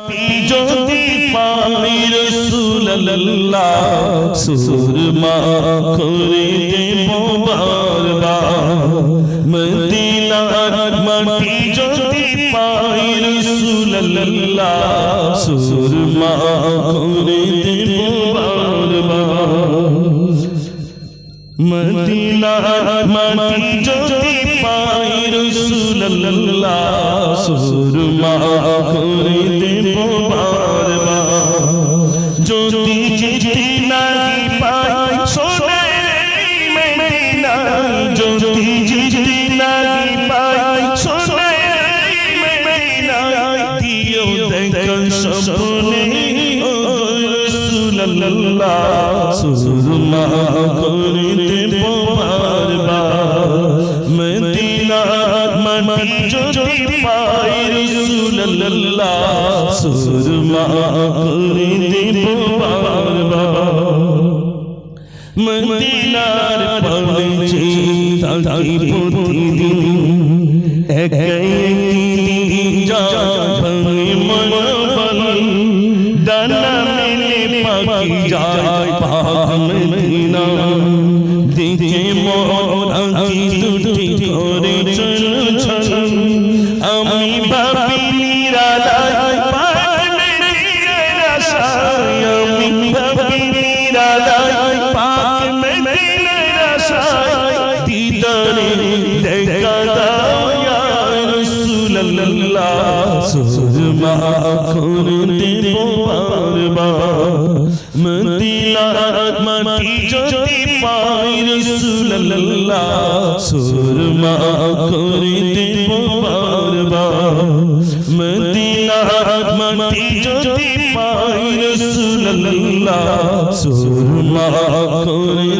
মাটি যদি পাই রাসূলুল্লাহ সুরমা করে দেব বারবার মদিনার মাটি যদি পাই রাসূলুল্লাহ সুরমা করে দেব বারবার মদিনার মাটি যদি পাই রাসূলুল্লাহ সুরমা করে দেব বারবার যদি যেতে নাই পাই সোনার মদিনা যদি যেতে নাই পাই সোনার মদিনা দিও দেখা স্বপ্নে ও রাসূলুল্লাহ সুরমা করে দেব বারবার মদিনার মাটি যদি পাই রাসূলুল্লাহ সুরমা করে দেব বারবার মদিনার পানে থাকি প্রতিদিন একাই যাবে মনোবল ডানা মেলে পাখি যায় পাক মদিনা দেখে মোর আঁখি দুটি করে চলছল আমি ভাবি নিরালায় পাক মদিনার আশায় আমি ভাবি নিরালায় পাক মদিনার আশায় দিদারে দেখা দাও ইয়া রাসূলুল্লাহ সুরমা করে দেব বারবার মদিনার মাটি যদি পাই রাসূলুল্লাহ সুরমা করে দেব বারবার মদিনার মাটি যদি পাই রাসূলুল্লাহ সুরমা করে